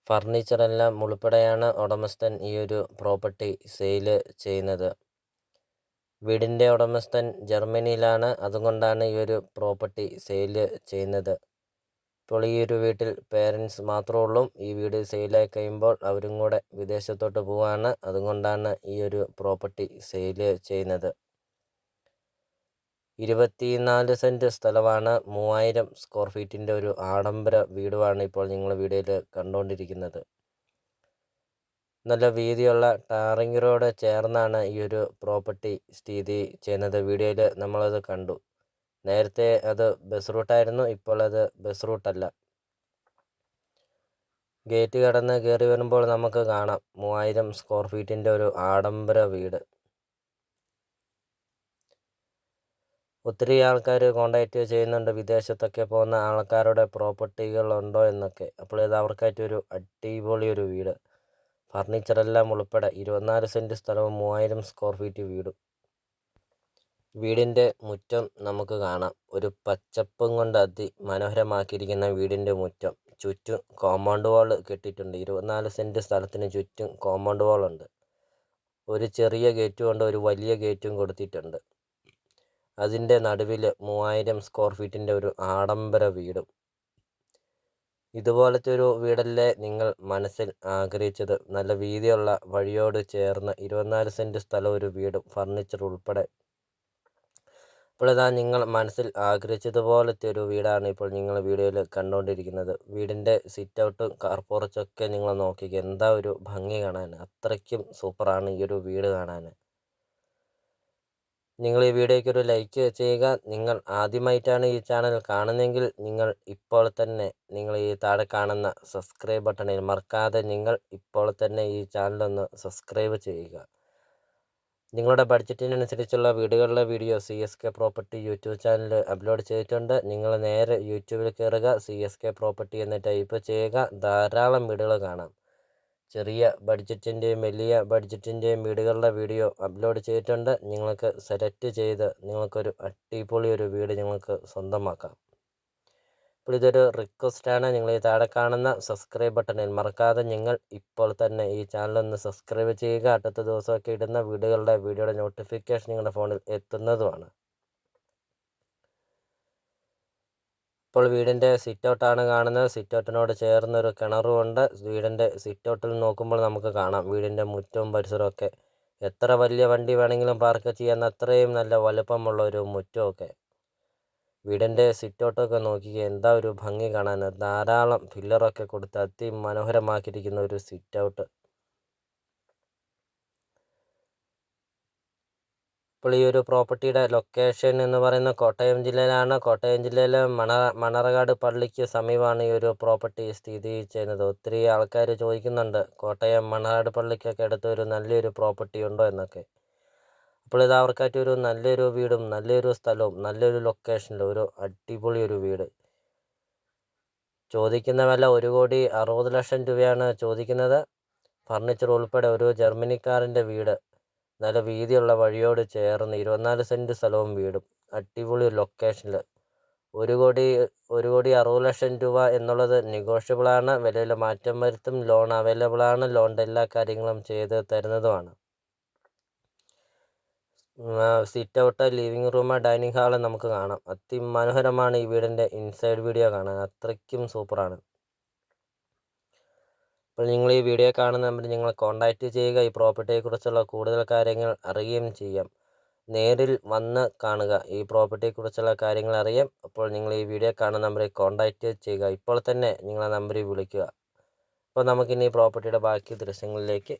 ഫർണിച്ചറെല്ലാം ഉൾപ്പെടെയാണ് ഉടമസ്ഥൻ ഈ ഒരു പ്രോപ്പർട്ടി സെയിൽ ചെയ്യുന്നത്. വീടിൻ്റെ ഉടമസ്ഥൻ ജർമ്മനിയിലാണ്. അതുകൊണ്ടാണ് ഈ ഒരു പ്രോപ്പർട്ടി സെയിൽ ചെയ്യുന്നത്. ഇപ്പോൾ ഈ ഒരു വീട്ടിൽ പേരൻസ് മാത്രമേ ഉള്ളൂ. ഈ വീട് സെയിലായി കഴിയുമ്പോൾ അവരും കൂടെ വിദേശത്തോട്ട് പോവാണ്. അതുകൊണ്ടാണ് ഈ ഒരു പ്രോപ്പർട്ടി സെയിൽ ചെയ്യുന്നത്. 24 സെൻറ്റ് സ്ഥലമാണ്. 3000 സ്ക്വയർ ഫീറ്റിൻ്റെ ഒരു ആഡംബര വീടുമാണ് ഇപ്പോൾ നിങ്ങൾ വീഡിയോയിൽ കണ്ടുകൊണ്ടിരിക്കുന്നത്. നല്ല വീതിയുള്ള ടാറിംഗ് റോഡ് ചേർന്നാണ് ഈ ഒരു പ്രോപ്പർട്ടി സ്ഥിതി ചെയ്യുന്നത്. വീഡിയോയിൽ നമ്മളത് കണ്ടു. നേരത്തെ അത് ബസ് റൂട്ടായിരുന്നു, ഇപ്പോൾ അത് ബസ് റൂട്ടല്ല. ഗേറ്റ് കടന്ന് കയറി വരുമ്പോൾ നമുക്ക് കാണാം 3000 സ്ക്വയർ ഫീറ്റിൻ്റെ ഒരു ആഡംബര വീട്. ഒത്തിരി ആൾക്കാർ കോണ്ടാക്റ്റ് ചെയ്യുന്നുണ്ട്, വിദേശത്തൊക്കെ പോകുന്ന ആൾക്കാരുടെ പ്രോപ്പർട്ടികളുണ്ടോ എന്നൊക്കെ. അപ്പോൾ ഇത് അവർക്കായിട്ടൊരു അടിപൊളി ഒരു വീട്, ഫർണിച്ചറെല്ലാം ഉൾപ്പെടെ 24 സെൻറ്റ് സ്ഥലവും 3000 സ്ക്വയർ ഫീറ്റ് വീടും. വീടിൻ്റെ മുറ്റം നമുക്ക് കാണാം. ഒരു പച്ചപ്പും കൊണ്ട് മനോഹരമാക്കിയിരിക്കുന്ന വീടിൻ്റെ മുറ്റം. ചുറ്റും കോമ്പൗണ്ട് വാൾ കെട്ടിയിട്ടുണ്ട്. 24 സെൻറ്റ് സ്ഥലത്തിന് ചുറ്റും കോമ്പൗണ്ട് വാളുണ്ട്. ഒരു ചെറിയ ഗേറ്റും ഉണ്ട്, ഒരു വലിയ ഗേറ്റും കൊടുത്തിട്ടുണ്ട്. അതിൻ്റെ നടുവിൽ 3000 സ്ക്വയർ ഫീറ്റിൻ്റെ ഒരു ആഡംബര വീടും. ഇതുപോലത്തെ ഒരു വീടല്ലേ നിങ്ങൾ മനസ്സിൽ ആഗ്രഹിച്ചത്? നല്ല വീതിയുള്ള വഴിയോട് ചേർന്ന് 24 സെൻറ്റ് സ്ഥലം, ഒരു വീടും ഫർണിച്ചർ ഉൾപ്പെടെ. ഇപ്പോൾ ഇതാ നിങ്ങൾ മനസ്സിൽ ആഗ്രഹിച്ചതുപോലത്തെ ഒരു വീടാണ് ഇപ്പോൾ നിങ്ങൾ വീഡിയോയിൽ കണ്ടുകൊണ്ടിരിക്കുന്നത്. വീടിൻ്റെ സിറ്റ് ഔട്ടും കാർ പോർച്ചൊക്കെ നിങ്ങൾ നോക്കിക്കുക, എന്താ ഒരു ഭംഗി കാണാൻ. അത്രയ്ക്കും സൂപ്പറാണ് ഈ ഒരു വീട് കാണാൻ. നിങ്ങൾ ഈ വീഡിയോയ്ക്ക് ഒരു ലൈക്ക് ചെയ്യുക. നിങ്ങൾ ആദ്യമായിട്ടാണ് ഈ ചാനൽ കാണുന്നതെങ്കിൽ നിങ്ങൾ ഇപ്പോൾ തന്നെ ഈ താഴെ കാണുന്ന സബ്സ്ക്രൈബ് ബട്ടണിൽ മറക്കാതെ നിങ്ങൾ ഇപ്പോൾ തന്നെ ഈ ചാനലൊന്ന് സബ്സ്ക്രൈബ് ചെയ്യുക. നിങ്ങളുടെ ബഡ്ജറ്റിനനുസരിച്ചുള്ള വീടുകളിലെ video CSK property YouTube channel upload ചെയ്തിട്ടുണ്ട്. നിങ്ങൾ നേരെ യൂട്യൂബിൽ കയറുക, CSK പ്രോപ്പർട്ടി എന്ന് ടൈപ്പ് ചെയ്യുക. ധാരാളം വീടുകൾ കാണാം. ചെറിയ ബഡ്ജറ്റിൻ്റെയും വലിയ ബഡ്ജറ്റിൻ്റെയും വീടുകളുടെ വീഡിയോ അപ്ലോഡ് ചെയ്തിട്ടുണ്ട്. നിങ്ങൾക്ക് സെലക്ട് ചെയ്ത് നിങ്ങൾക്കൊരു അടിപൊളി ഒരു വീട് നിങ്ങൾക്ക് സ്വന്തമാക്കാം. അപ്പോൾ ഇതൊരു റിക്വസ്റ്റാണ്. നിങ്ങൾ ഈ താഴെ കാണുന്ന സബ്സ്ക്രൈബ് ബട്ടണിൽ മറക്കാതെ നിങ്ങൾ ഇപ്പോൾ തന്നെ ഈ ചാനലൊന്ന് സബ്സ്ക്രൈബ് ചെയ്യുക. അടുത്ത ദിവസമൊക്കെ ഇടുന്ന വീഡിയോയുടെ നോട്ടിഫിക്കേഷൻ നിങ്ങളുടെ ഫോണിൽ എത്തുന്നതുമാണ്. ഇപ്പോൾ വീടിൻ്റെ സിറ്റ് ഔട്ടാണ് കാണുന്നത്. സിറ്റ് ഔട്ടിനോട് ചേർന്നൊരു കിണറുമുണ്ട്. വീടിൻ്റെ സിറ്റ് ഔട്ടിൽ നോക്കുമ്പോൾ നമുക്ക് കാണാം വീടിൻ്റെ മുറ്റവും പരിസരമൊക്കെ. എത്ര വലിയ വണ്ടി വേണമെങ്കിലും പാർക്ക് ചെയ്യാൻ അത്രയും നല്ല വലുപ്പമുള്ള ഒരു മുറ്റമൊക്കെ. വീടിൻ്റെ സിറ്റ് ഔട്ടൊക്കെ നോക്കിക്കുക, എന്താ ഒരു ഭംഗി കാണാൻ. ധാരാളം പില്ലറൊക്കെ കൊടുത്ത് അതിമനോഹരമാക്കിയിരിക്കുന്ന ഒരു സിറ്റ് ഔട്ട്. ഇപ്പോൾ ഈ ഒരു പ്രോപ്പർട്ടിയുടെ ലൊക്കേഷൻ എന്ന് പറയുന്നത് കോട്ടയം ജില്ലയിലാണ്. കോട്ടയം ജില്ലയിലെ മണർകാട് പള്ളിക്ക് സമീപമാണ് ഈ ഒരു പ്രോപ്പർട്ടി സ്ഥിതി ചെയ്യുന്നത്. ഒത്തിരി ആൾക്കാർ ചോദിക്കുന്നുണ്ട് കോട്ടയം മണർകാട് പള്ളിക്കൊക്കെ അടുത്ത് ഒരു നല്ലൊരു പ്രോപ്പർട്ടി ഉണ്ടോ എന്നൊക്കെ. അപ്പോൾ ഇത് അവർക്കായിട്ട് ഒരു നല്ലൊരു വീടും നല്ലൊരു സ്ഥലവും നല്ലൊരു ലൊക്കേഷനിൽ ഒരു അടിപൊളി ഒരു വീട്. ചോദിക്കുന്ന വില 1,60,00,000 രൂപയാണ് ചോദിക്കുന്നത്. ഫർണിച്ചർ ഉൾപ്പെടെ ഒരു ജർമ്മനിക്കാരൻ്റെ വീട്, നല്ല വീതിയുള്ള വഴിയോട് ചേർന്ന് 24 സെൻറ്റ് സ്ഥലവും വീടും അടിപൊളി ലൊക്കേഷനിൽ. 1,60,00,000 രൂപ എന്നുള്ളത് നെഗോഷ്യബിളാണ്. വിലയിൽ മാറ്റം വരുത്തും. ലോൺ അവൈലബിളാണ്. ലോണിൻ്റെ എല്ലാ കാര്യങ്ങളും ചെയ്ത് തരുന്നതുമാണ്. Sit out, living room, dining hall നമുക്ക് കാണാം. അതിമനോഹരമാണ് ഈ വീടിൻ്റെ ഇൻസൈഡ് വീഡിയോ കാണാൻ. അത്രയ്ക്കും സൂപ്പറാണ്. അപ്പോൾ നിങ്ങൾ ഈ വീഡിയോ കാണുന്ന നമ്പറിൽ നിങ്ങൾ കോൺടാക്റ്റ് ചെയ്യുക. ഈ പ്രോപ്പർട്ടിയെക്കുറിച്ചുള്ള കൂടുതൽ കാര്യങ്ങൾ അറിയുകയും ചെയ്യാം. നേരിൽ വന്ന് കാണുക, ഈ പ്രോപ്പർട്ടിയെക്കുറിച്ചുള്ള കാര്യങ്ങൾ അറിയാം. അപ്പോൾ നിങ്ങൾ ഈ വീഡിയോ കാണുന്ന നമ്പറിൽ കോൺടാക്റ്റ് ചെയ്യുക. ഇപ്പോൾ തന്നെ നിങ്ങളെ നമ്പറിൽ വിളിക്കുക. അപ്പോൾ നമുക്കിനി ഈ പ്രോപ്പർട്ടിയുടെ ബാക്കി ദൃശ്യങ്ങളിലേക്ക്